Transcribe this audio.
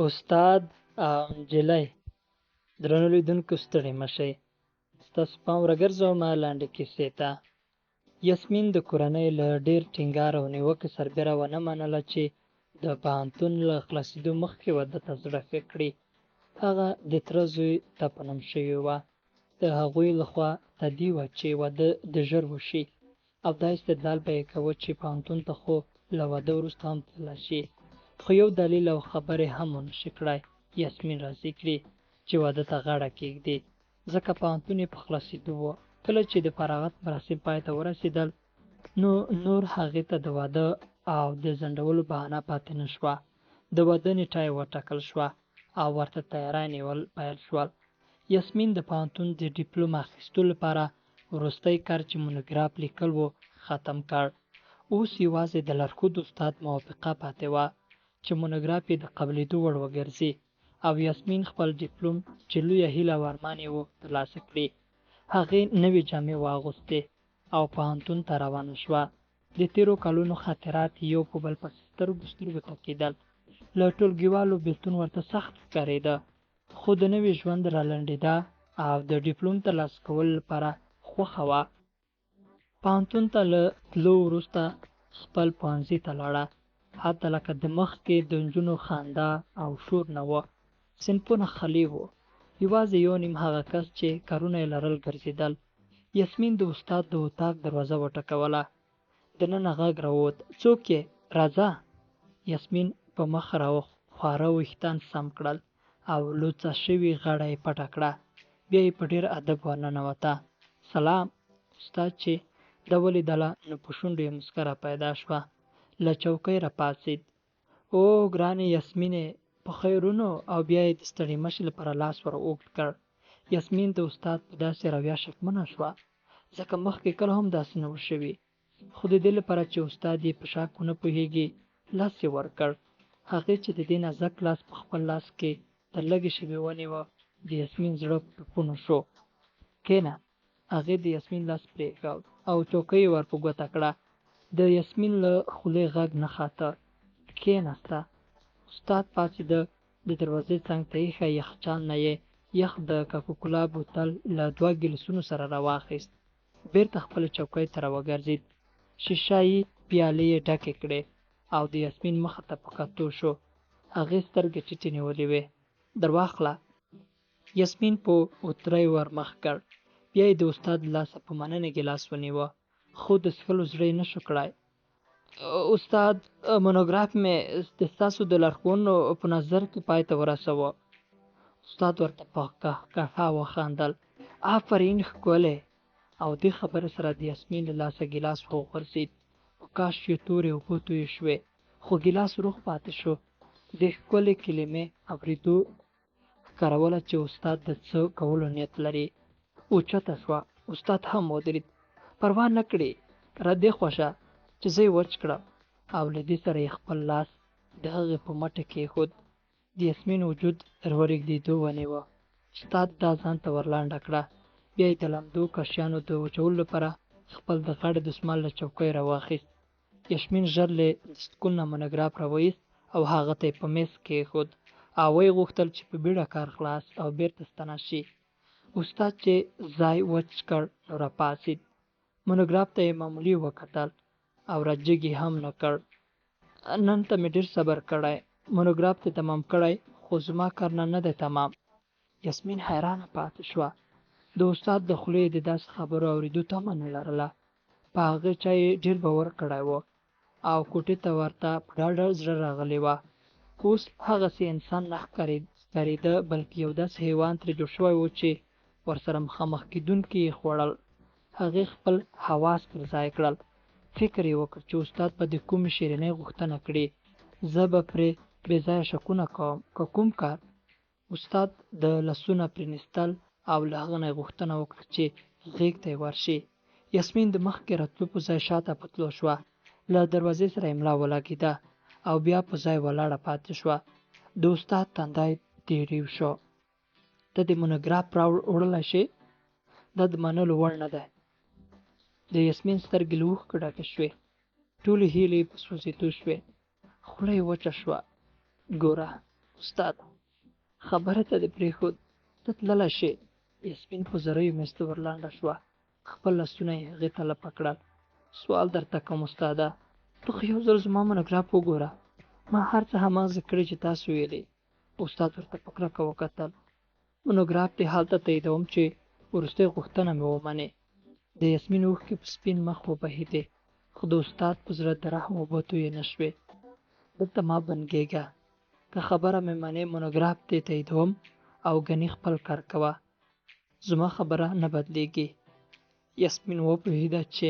استاد او نجلۍ درنو لیدونکو ستړي مه شئ. ستاسو پام راګرځوم لاندې کیسې ته. یاسمین د کورنۍ له ډېر ټینګار او نیوکې سربېره ونه منله چې د پوهنتون له خلاصېدو مخکې واده ته زړه ښه کړي. هغه د تره زوی ته په نوم شوې وه. د هغوی لخوا تدعیې وه چې واده د ژر وشي او دا استدلال به یې کوه چې پوهنتون ته خو له واده وروسته هم تللی شي. خو یو دلیل او خبرې هم ونه شي کړای یاسمین راضي کړي چې واده ته غاړه کېږدي، ځکه پوهنتون یې په خلاصېدو و. کله چې د فراغت مراسم پای ته ورسېدل نو نور هغې ته د واده او د ځنډولو بهانه پاتې نه شوه. د واده نیټه یې وټاکل شوه او ورته تیاری نیول پیل شول. یاسمین د پوهنتون د ډیپلوم اخیستو لپاره وروستی کار چې مونوګراف لیکل و ختم کړ. اوس یوازې د لارښود استاد موافقه پاتې وه چې مونوګراف یې د قبلېدو وړ وګرځي او یاسمین خپل ډیپلوم چې لویه هیله او ارمان یې و ترلاسه کړي. هغې نوې جامې واغوستې او پوهنتون ته روانه شوه. د تېرو کلونو خاطرات یو په بل پسې سترګو ته کېدل. له ټولګیوالو بېلتون ورته سخت ښکارېده، خو د نوي ژوند رالنډېده او د ډیپلوم ترلاسه کولو لپاره خوښه وه. پوهنتون ته له تلو وروسته خپل پوهنځي ته لاړه. هلته لکه د مخکې د نجونو خندا او شور نه وه. صنفونه خالي وو. یوازې یو نیم هغه کس چې کارونه یې لرل ګرځېدل. یاسمین د استاد د اتاق دروازه وټکوله. دننه غږ راووت: څوک یې؟ راځه. یاسمین په مخ راخواره ویښتان سم کړل او لوڅه شوې غاړه یې پټه کړه. بیا یې په ډېر ادب ورننوته. سلام. استاد چې ده ولیدله نو په شونډو یې مسکا را پیدا شوه. له چوکۍ راپاڅېد. او ګرانې یاسمینې، په خیرونو. او بیا یې د ستړې مشې لپاره لاس ور اوږد کړ. یاسمین د استاد په داسې رویه شکمنه شوه ځکه مخکې کله هم داسې نه و شوي. خو د دې لپاره چې استاد یې په شک ونه پوهېږي لاس یې ورکړ. هغې چې د دې نازک لاس په خپل لاس کې تر لږې شېبې ونیوه د یاسمین زړه په ټوپونو شو. کښېنه. هغې د یاسمین لاس پرېښود او چوکۍ یې ور په ګوته کړه. د یاسمین له خولې غږ نه خاته. کښېناسته. استاد پاڅېده. د دروازې څنګ ته ایښی یخچال نه یې یخ د کوکاکولا بوتل له 2 ګیلاسونو سره راواخیست. بېرته خپلې چوکۍ ته راوګرځېد. شیشایي پیالې یې ډکې کړې او د یاسمین مخې ته په کتو شو. هغې سترګې ټیټې نیولې وې. درواخله. یاسمین په اترۍ ور مخ کړ. بیا یې د استاد له لاسه په مننې ګیلاس ونیوه، خو د څښلو زړه یې نه شو کړای. استاد، مونوګراف مې ستاسو د لارښوونو په نظر کې پای ته ورسوه. استاد ورته په قهقهه وخندل. آفرین، ښکلی. او دې خبرې سره د یاسمین له لاسه ګیلاس وغورځېد. کاش چې تورې اوبه تویې شوې، خو ګیلاس روغ پاتې شو. د ښکلې کلمې اورېدو ښکاروله چې استاد د څه کولو نیت لري. اوچته شوه. استاد هم ودرېد. پروا نه کړې، را دې خوښه چې زه یې وچ کړم. او له دې سره یې خپل لاس د هغې په مټه کېښود. د یاسمین وجود تر ورېږدېدو ونیوه. استاد دا ځان ته ورلانډه کړه. بیا یې د لمدو کشیانو د وچولو لپاره خپل د غاړې دستمال له چوکۍ راواخیست. یاسمین ژر له دستکول نه مونوګراف راوایست او هغه ته یې په میز کېښود او ویې غوښتل چې په بیړه کار خلاص او بېرته ستنه شي. استاد چې ځای وچ کړ نو راپاڅېد. مونوګراف ته یې معمولي وکتل او را جګ یې هم نه کړ. نن ته مې ډېر صبر کړی. مونوګراف ته تمام کړی، خو زما کار نه دی تمام. یاسمین حیرانه پاتې شوه. د استاد د خولې د داسې خبرو اورېدو تمه نه لرله. په هغې چا یې ډېر باور کړی و او کوټې ته ورته په ډاډه زړه راغلې وه. اوس هغسې انسان نه ښکارېده، بلکې یو داسې حیوان ترې جوړ شوی و چې ورسره مخامخ کېدونکي یې خوړل. هغې خپل حواس پر ځای کړل. فکر یې وکړ چې استاد به د کومې شیرینۍ غوښتنه کړي. زه به پرې بې ځایه شکونه کوم که کوم کار. استاد د لاسونه پرېنستل او له هغه نه یې غوښتنه وکړه چې غېږ ته یې ورشي. یاسمین د مخکې راتلو په ځای شاته په تلو شوه. له دروازې سره یې ملا ولګېده او بیا په ځای ولاړه پاتې شوه. د استاد تندی تېرېو شو. ته د مونوګراف راوړلی شې؟ دا د منلو وړ نه دی. د یاسمین سترګې له اوښکو ډکې شوې. ټولې هیلې یې په سوځېدو شوې. خوله یې وچه شوه. ګوره، استاد خبره ته دې پرېښود، ته تللی شې. یاسمین په زریو مېز ته ورلانډه شوه. خپل لاسونه یې هغې ته لپه کړل. سوال درته کوم استاده، ته خو یو ځل زما مونوګراف وګوره. ما هر څه هماغسې کړي چې تاسو ویلې. استاد ورته په کرکه وکتل. مونوګراف دې هلته تاییدوم چې وروستۍ غوښتنه مې ومنې. د یاسمین اوښکې په سپین مخ وبهېدې، خو د استاد په زړه د رحم اوبه تویې نه شوې. دلته مه بندګېږه، که خبره مې منې مونوګراف دې تاییدوم او ګنې خپل کار کوه. زما خبره نه بدلېږي. یاسمین وپوهېده چې